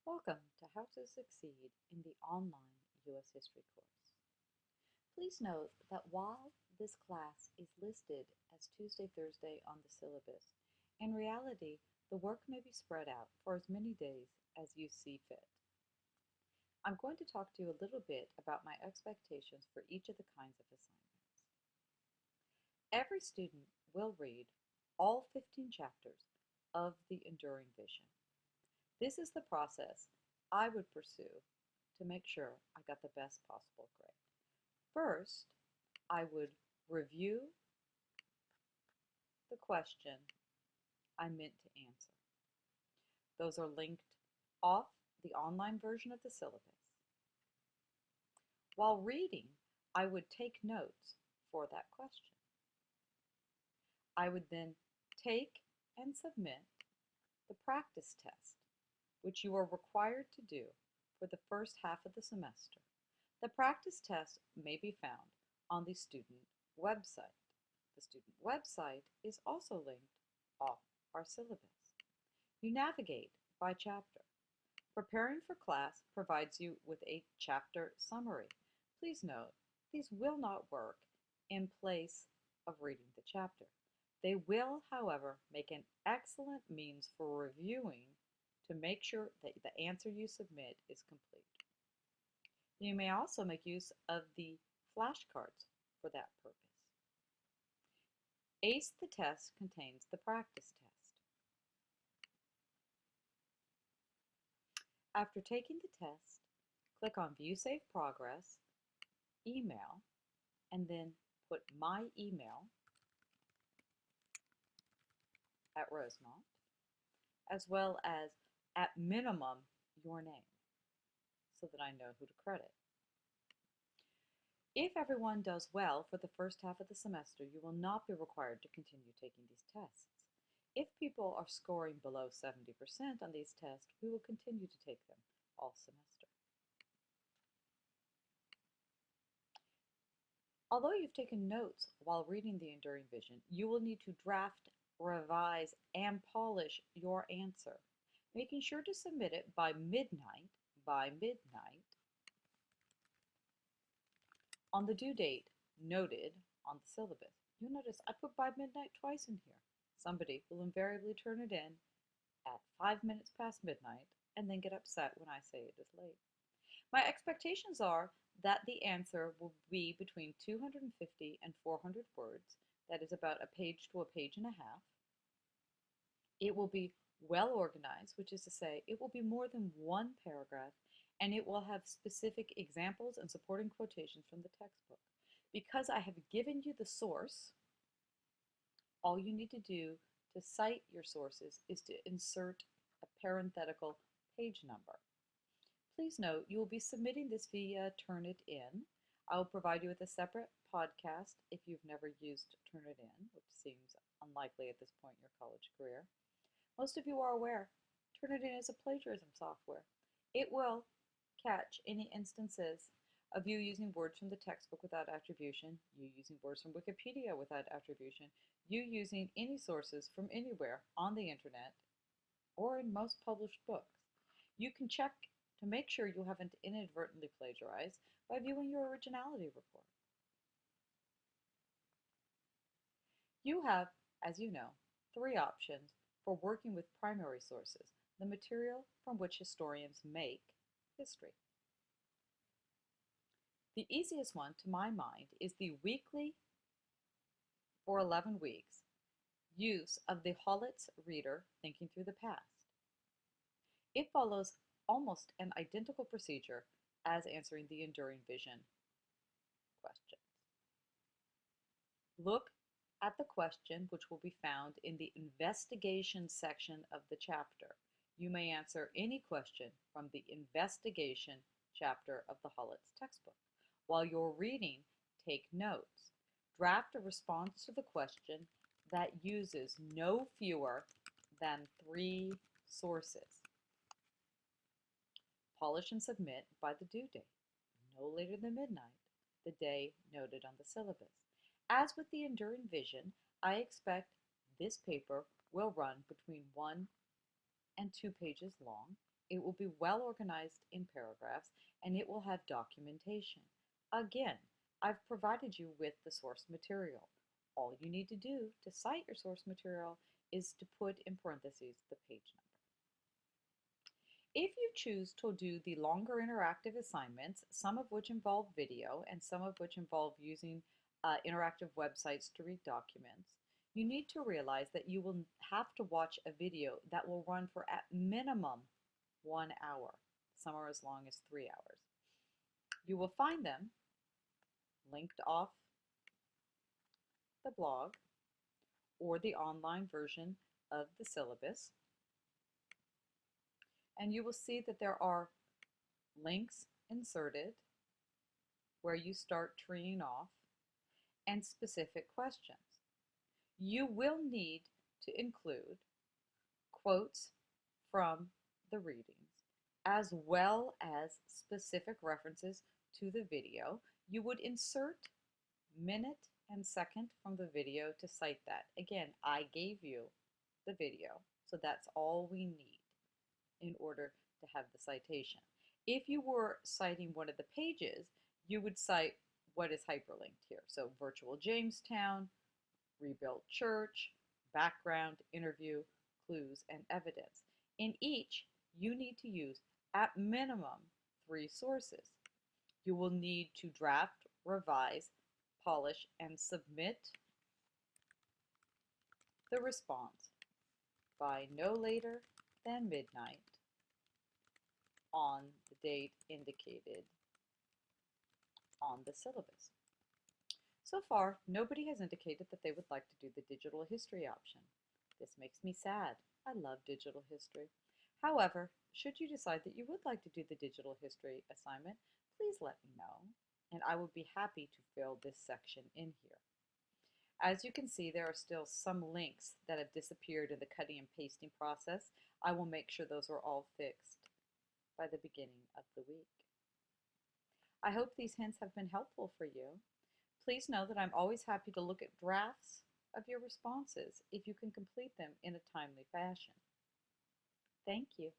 Welcome to How to Succeed in the Online U.S. History course. Please note that while this class is listed as Tuesday, Thursday on the syllabus, in reality, the work may be spread out for as many days as you see fit. I'm going to talk to you a little bit about my expectations for each of the kinds of assignments. Every student will read all 15 chapters of The Enduring Vision. This is the process I would pursue to make sure I got the best possible grade. First, I would review the question I meant to answer. Those are linked off the online version of the syllabus. While reading, I would take notes for that question. I would then take and submit the practice test, which you are required to do for the first half of the semester. The practice test may be found on the student website. The student website is also linked off our syllabus. You navigate by chapter. Preparing for class provides you with a chapter summary. Please note, these will not work in place of reading the chapter. They will, however, make an excellent means for reviewing to make sure that the answer you submit is complete. You may also make use of the flashcards for that purpose. ACE the test contains the practice test. After taking the test, click on View Save Progress, Email, and then put my email at Rosemont, as well as at minimum your name, so that I know who to credit. If everyone does well for the first half of the semester, you will not be required to continue taking these tests. If people are scoring below 70% on these tests, we will continue to take them all semester. Although you've taken notes while reading The Enduring Vision, you will need to draft, revise, and polish your answer, making sure to submit it by midnight on the due date noted on the syllabus. You'll notice I put by midnight twice in here. Somebody will invariably turn it in at 5 minutes past midnight and then get upset when I say it is late. My expectations are that the answer will be between 250 and 400 words. That is about a page to a page and a half. It will be well organized, which is to say it will be more than one paragraph, and it will have specific examples and supporting quotations from the textbook. Because I have given you the source, all you need to do to cite your sources is to insert a parenthetical page number. Please note, you will be submitting this via Turnitin. I will provide you with a separate podcast if you've never used Turnitin, which seems unlikely at this point in your college career. Most of you are aware, Turnitin is a plagiarism software. It will catch any instances of you using words from the textbook without attribution, you using words from Wikipedia without attribution, you using any sources from anywhere on the internet or in most published books. You can check to make sure you haven't inadvertently plagiarized by viewing your originality report. You have, as you know, 3 options for working with primary sources, the material from which historians make history. The easiest one, to my mind, is the weekly, for 11 weeks, use of the Hollertz Reader, Thinking Through the Past. It follows almost an identical procedure as answering the Enduring Vision questions. Look at the question, which will be found in the investigation section of the chapter. You may answer any question from the investigation chapter of the Hollertz textbook. While you're reading, take notes. Draft a response to the question that uses no fewer than 3 sources. Polish and submit by the due date, no later than midnight, the day noted on the syllabus. As with the Enduring Vision, I expect this paper will run between 1 and 2 pages long, It will be well organized in paragraphs and it will have documentation. Again, I've provided you with the source material. All you need to do to cite your source material is to put in parentheses the page number. If you choose to do the longer interactive assignments, some of which involve video and some of which involve using interactive websites to read documents, you need to realize that you will have to watch a video that will run for at minimum 1 hour. Some are as long as 3 hours. You will find them linked off the blog or the online version of the syllabus. And you will see that there are links inserted where you start treeing off and specific questions. You will need to include quotes from the readings as well as specific references to the video. You would insert minute and second from the video to cite that. Again, I gave you the video, so that's all we need in order to have the citation. If you were citing one of the pages, you would cite what is hyperlinked here. So virtual Jamestown, rebuilt church, background, interview, clues, and evidence. In each, you need to use at minimum 3 sources. You will need to draft, revise, polish, and submit the response by no later than midnight on the date indicated on the syllabus. So far, nobody has indicated that they would like to do the digital history option. This makes me sad. I love digital history. However, should you decide that you would like to do the digital history assignment, please let me know, and I would be happy to fill this section in here. As you can see, there are still some links that have disappeared in the cutting and pasting process. I will make sure those are all fixed by the beginning of the week. I hope these hints have been helpful for you. Please know that I'm always happy to look at drafts of your responses if you can complete them in a timely fashion. Thank you.